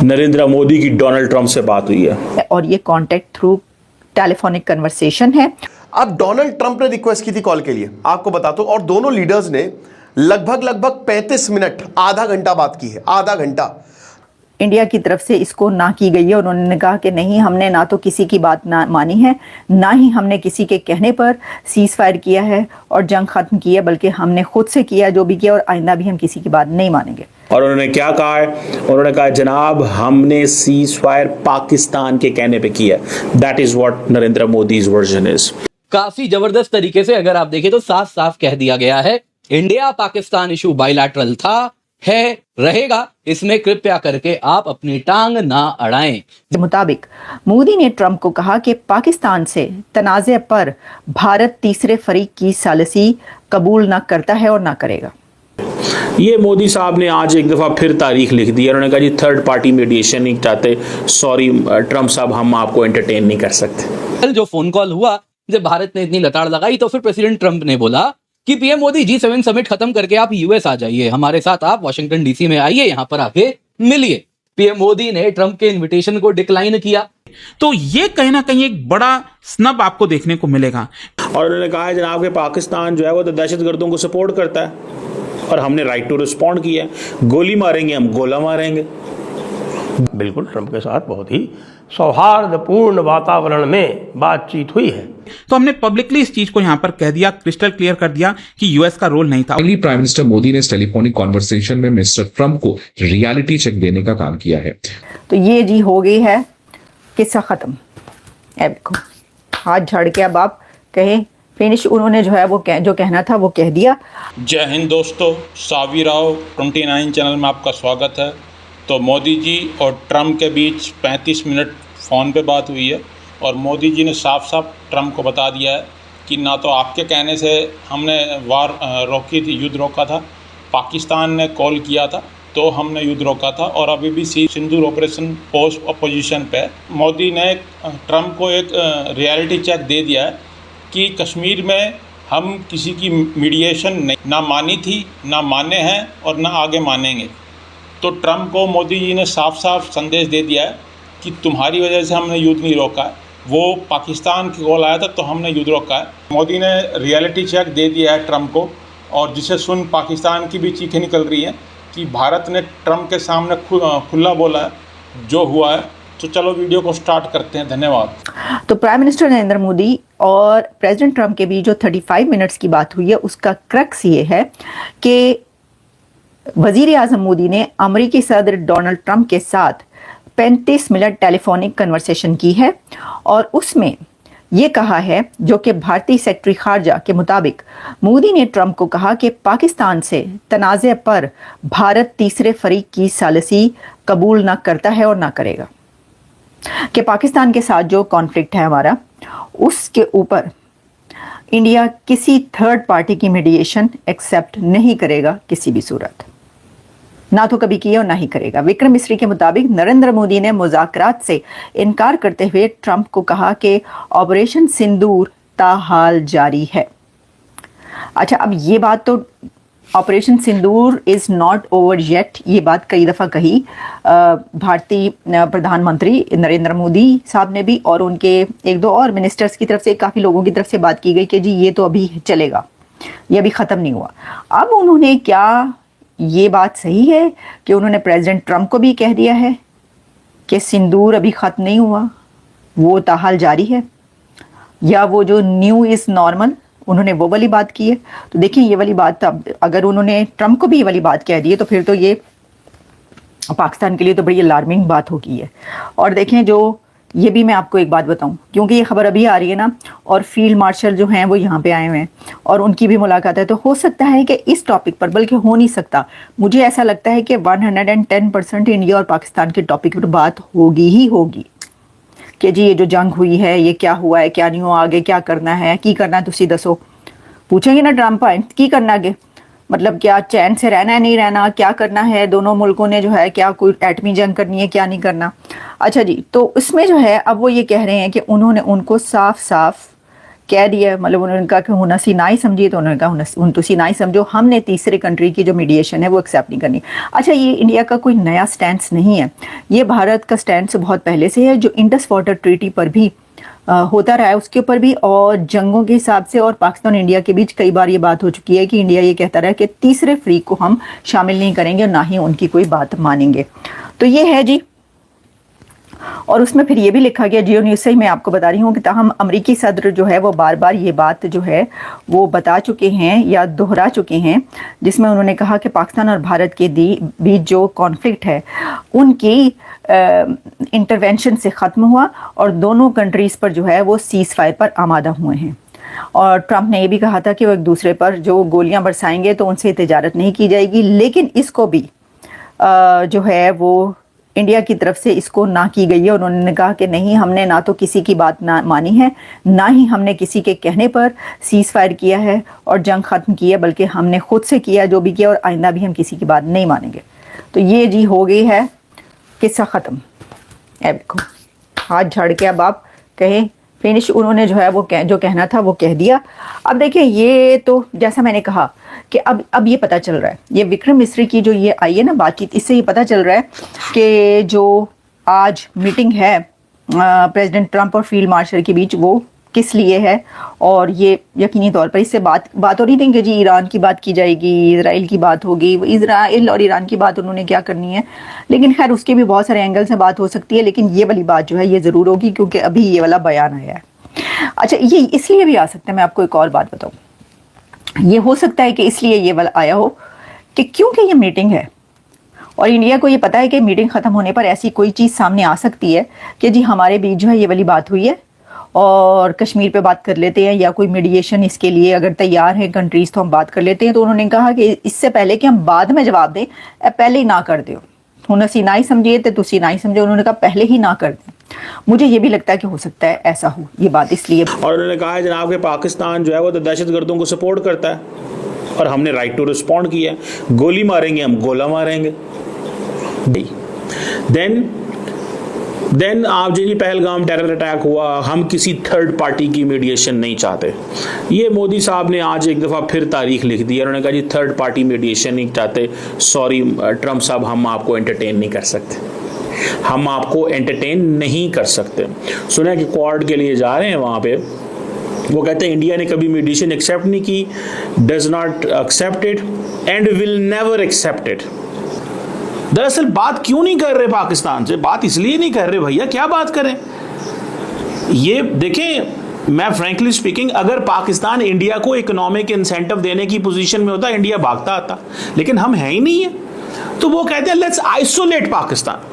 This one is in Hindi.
नरेंद्र मोदी की डोनाल्ड ट्रंप से बात हुई है और ये कॉन्टेक्ट थ्रू टेलीफोनिक कन्वर्सेशन है। अब डोनाल्ड ट्रंप ने रिक्वेस्ट की थी कॉल के लिए, आपको बता दो, और दोनों लीडर्स ने लगभग 35 मिनट, आधा घंटा बात की है, आधा घंटा। इंडिया की तरफ से इसको ना की गई है। उन्होंने कहा कि नहीं, हमने ना तो किसी की बात ना मानी है, ना ही हमने किसी के कहने पर सीज फायर किया है और जंग खत्म की है, बल्कि हमने खुद से किया जो भी किया और आइंदा भी हम किसी की बात नहीं मानेंगे। और उन्होंने क्या कहा है? उन्होंने कहा जनाब हमने सीज फायर पाकिस्तान के कहने पे किया। That is what Narendra Modi's version is. काफी जबरदस्त तरीके से अगर आप देखें तो साफ साफ कह दिया गया है, इंडिया पाकिस्तान इशू बायलैटरल था, है, रहेगा, इसमें कृपया करके आप अपनी टांग ना अड़ाएं। के मुताबिक मोदी ने ट्रंप को कहा कि पाकिस्तान से तनाज़े पर भारत तीसरे फरीक की सालिसी कबूल ना करता है और ना करेगा। ये मोदी साहब ने आज एक दफा फिर तारीख लिख दी है। उन्होंने कहा जी थर्ड पार्टी मीडिएशन नहीं चाहते, सॉरी ट्रंप साहब, हम आपको एंटरटेन नहीं कर सकते। कल जो फोन कॉल हुआ, जब भारत ने इतनी लताड़ लगाई तो फिर प्रेसिडेंट ट्रंप ने बोला कि पीएम मोदी G7 समिट खत्म करके आप यूएस आ जाइए, हमारे साथ आप वाशिंगटन डीसी में आइए, यहां पर आके मिलिए। पीएम मोदी ने ट्रंप के इनविटेशन को डिक्लाइन किया। तो ये कहीं ना कहीं एक बड़ा स्नब आपको देखने को मिलेगा। और उन्होंने कहा है जनाब कि पाकिस्तान जो है वो तो दहशतगर्दों को सपोर्ट करता है और हमने राइट टू रिस्पॉन्ड किया है। गोली मारेंगे हम, गोला मारेंगे। बिल्कुल ट्रंप के साथ बहुत ही सौहार्दपूर्ण वातावरण में बातचीत हुई है। तो हमने पब्लिकली इस चीज को यहां पर कह दिया, क्रिस्टल क्लियर कर दिया कि यूएस का रोल नहीं था। प्राइम मिनिस्टर मोदी ने इस टेलीफोनिक कॉन्वर्सेशन में मिस्टर ट्रंप को रियलिटी चेक देने का काम किया है। तो ये जी हो गई है किस्सा खत्म। अब देखो हाथ झाड़ के अब आप कहें फिनिश। उन्होंने जो है वो जो कहना था वो कह दिया। जय हिंद दोस्तों, सावी राव 29 चैनल में आपका स्वागत है। तो मोदी जी और ट्रंप के बीच 35 मिनट फ़ोन पे बात हुई है और मोदी जी ने साफ साफ ट्रंप को बता दिया है कि ना तो आपके कहने से हमने वार रोकी थी, युद्ध रोका था, पाकिस्तान ने कॉल किया था तो हमने युद्ध रोका था, और अभी भी सिंदूर ऑपरेशन पोस्ट अपोजिशन पे। मोदी ने ट्रंप को एक रियलिटी चेक दे दिया है कि कश्मीर में हम किसी की मीडिएशन ना मानी थी, ना माने हैं और ना आगे मानेंगे। तो ट्रंप को मोदी जी ने साफ साफ संदेश दे दिया है कि तुम्हारी वजह से हमने युद्ध नहीं रोका है, वो पाकिस्तान की कॉल आया था तो हमने युद्ध रोका है। मोदी ने रियलिटी चेक दे दिया है ट्रंप को, और जिसे सुन पाकिस्तान की भी चीखें निकल रही हैं कि भारत ने ट्रंप के सामने खुला बोला है जो हुआ है। तो चलो वीडियो को स्टार्ट करते हैं। धन्यवाद। तो प्राइम मिनिस्टर नरेंद्र मोदी और प्रेसिडेंट ट्रंप के बीच जो 35 मिनट्स की बात हुई है उसका क्रक्स ये है कि वजीर आजम मोदी ने अमेरिकी सदर डोनाल्ड ट्रंप के साथ 35 मिनट टेलीफोनिक कन्वर्सेशन की है और उसमें ये कहा है, जो कि भारतीय सेक्रेटरी खारजा के मुताबिक मोदी ने ट्रंप को कहा कि पाकिस्तान से तनाज़े पर भारत तीसरे फरीक की सालिसी कबूल ना करता है और ना करेगा, कि पाकिस्तान के साथ जो कॉन्फ्लिक्ट है हमारा, उसके ऊपर इंडिया किसी थर्ड पार्टी की मीडिएशन एक्सेप्ट नहीं करेगा किसी भी सूरत, ना तो कभी किया और ना ही करेगा। विक्रम मिस्री के मुताबिक नरेंद्र मोदी ने मुज़ाकरात से इनकार करते हुए ट्रंप को कहा कि ऑपरेशन सिंदूर ताहाल जारी है। अच्छा, अब ये बात तो operation Sindoor is not over yet, ये बात कई दफ़ा कही भारतीय प्रधानमंत्री नरेंद्र मोदी साहब ने भी, और उनके एक दो और मिनिस्टर्स की तरफ से, काफ़ी लोगों की तरफ से बात की गई कि जी ये तो अभी चलेगा, ये अभी ख़त्म नहीं हुआ। अब उन्होंने क्या, ये बात सही है कि उन्होंने प्रेसिडेंट ट्रंप को भी कह दिया है कि सिंदूर अभी ख़त्म नहीं हुआ, वो ताहाल जारी है, या वो जो न्यू इज़ नॉर्मल उन्होंने वो वाली बात की है। तो देखिए ये वाली बात, अगर उन्होंने ट्रंप को भी ये वाली बात कह दी है तो फिर तो ये पाकिस्तान के लिए तो बड़ी अलार्मिंग बात होगी है। और देखें, जो ये भी मैं आपको एक बात बताऊं, क्योंकि ये खबर अभी आ रही है ना, और फील्ड मार्शल जो हैं वो यहाँ पे आए हुए हैं और उनकी भी मुलाकात है, तो हो सकता है कि इस टॉपिक पर, बल्कि हो नहीं सकता, मुझे ऐसा लगता है कि 110% इंडिया और पाकिस्तान के टॉपिक पर बात होगी ही होगी कि जी ये जो जंग हुई है ये क्या हुआ है, क्या नहीं हुआ, आगे क्या करना है, की करना है, तुसी दसो। पूछेंगे ना ट्रंप की करना आगे, मतलब क्या चैन से रहना है, नहीं रहना, क्या करना है, दोनों मुल्कों ने जो है क्या कोई एटमी जंग करनी है, क्या नहीं करना। अच्छा जी, तो इसमें जो है अब वो ये कह रहे हैं कि उन्होंने उनको साफ साफ कह दिया, मतलब उन्होंने कहा कि हुन असी ना ही समझिए, तो उन्होंने कहा हुन तुसी ना ही समझो, हमने तीसरे कंट्री की जो मीडिएशन है वो एक्सेप्ट नहीं करनी। अच्छा, ये इंडिया का कोई नया स्टैंड नहीं है, ये भारत का स्टैंड बहुत पहले से है, जो इंडस वाटर ट्रीटी पर भी होता रहा है, उसके ऊपर भी, और जंगों के हिसाब से, और पाकिस्तान और इंडिया के बीच कई बार ये बात हो चुकी है कि इंडिया ये कहता रहा है कि तीसरे फ्रीक को हम शामिल नहीं करेंगे और ना ही उनकी कोई बात मानेंगे। तो ये है जी। और उसमें फिर ये भी लिखा गया, जियो न्यूज़ से ही मैं आपको बता रही हूँ कि ताहम अमरीकी सदर जो है वो बार बार ये बात जो है वो बता चुके हैं या दोहरा चुके हैं, जिसमें उन्होंने कहा कि पाकिस्तान और भारत के बीच जो कॉन्फ्लिक्ट है उनकी इंटरवेंशन से ख़त्म हुआ और दोनों कंट्रीज़ पर जो है वो सीज़ फायर पर आमादा हुए हैं। और ट्रंप ने ये भी कहा था कि वो एक दूसरे पर जो गोलियां बरसाएंगे तो उनसे तिजारत नहीं की जाएगी, लेकिन इसको भी जो है वो इंडिया की तरफ से इसको ना की गई है। उन्होंने कहा कि नहीं, हमने ना तो किसी की बात ना मानी है, ना ही हमने किसी के कहने पर सीज़ फायर किया है और जंग ख़त्म की है, बल्कि हमने खुद से किया जो भी किया, और आइंदा भी हम किसी की बात नहीं मानेंगे। तो ये जी हो गई है किस्सा ख़त्म। अब देखो, हाथ झाड़ के अब आप कहें फिनिश, उन्होंने जो है वो जो कहना था वो कह दिया। अब देखिए, ये तो जैसा मैंने कहा कि अब ये पता चल रहा है, ये विक्रम मिस्री की जो ये आई है ना बातचीत, इससे ये पता चल रहा है कि जो आज मीटिंग है प्रेसिडेंट ट्रंप और फील्ड मार्शल के बीच वो किस लिए है। और ये यकीनी तौर पर इससे बात हो रही थी कि जी ईरान की बात की जाएगी, इजराइल की बात होगी, इजराइल और ईरान की बात उन्होंने क्या करनी है, लेकिन खैर उसके भी बहुत सारे एंगल से बात हो सकती है, लेकिन ये वाली बात जो है ये ज़रूर होगी क्योंकि अभी ये वाला बयान आया है। अच्छा, ये इसलिए भी आ सकता है, मैं आपको एक और बात बताऊँ, ये हो सकता है कि इसलिए ये वाला आया हो कि क्योंकि ये मीटिंग है और इंडिया को ये पता है कि मीटिंग ख़त्म होने पर ऐसी कोई चीज़ सामने आ सकती है कि जी हमारे बीच जो है ये वाली बात हुई है और कश्मीर पे बात कर लेते हैं, या कोई मीडिएशन इसके लिए अगर तैयार है कंट्रीज़ तो हम बात कर लेते हैं। तो उन्होंने कहा कि इससे पहले कि हम बाद में जवाब दें, पहले ही ना कर दो, हुन असी ना ही समझिए तो तुसी ना ही समझो, उन्होंने कहा पहले ही ना कर दें। मुझे ये भी लगता है कि हो सकता है ऐसा हो ये बात, इसलिए। और उन्होंने कहा है जनाब कि पाकिस्तान जो है वो तो दहशतगर्दों को सपोर्ट करता है और हमने राइट टू रिस्पॉन्ड किया है, गोली मारेंगे हम गोला मारेंगे। देन आप जी पहलगाम टेरर अटैक हुआ, हम किसी थर्ड पार्टी की मीडिएशन नहीं चाहते। ये मोदी साहब ने आज एक दफ़ा फिर तारीख लिख दी है, उन्होंने कहा जी थर्ड पार्टी मीडिएशन नहीं चाहते, सॉरी ट्रंप साहब, हम आपको एंटरटेन नहीं कर सकते, हम आपको एंटरटेन नहीं कर सकते। सुना कि क्वाड के लिए जा रहे हैं वहाँ पे, वो कहते हैं इंडिया ने कभी मीडिएशन एक्सेप्ट नहीं की, does not accept it and will never accept it. दरअसल बात क्यों नहीं कर रहे पाकिस्तान से? बात इसलिए नहीं कर रहे भैया, क्या बात करें? ये देखें, मैं फ्रैंकली स्पीकिंग, अगर पाकिस्तान इंडिया को इकोनॉमिक इंसेंटिव देने की पोजीशन में होता, इंडिया भागता आता, लेकिन हम है ही नहीं है, तो वो कहते हैं लेट्स आइसोलेट पाकिस्तान।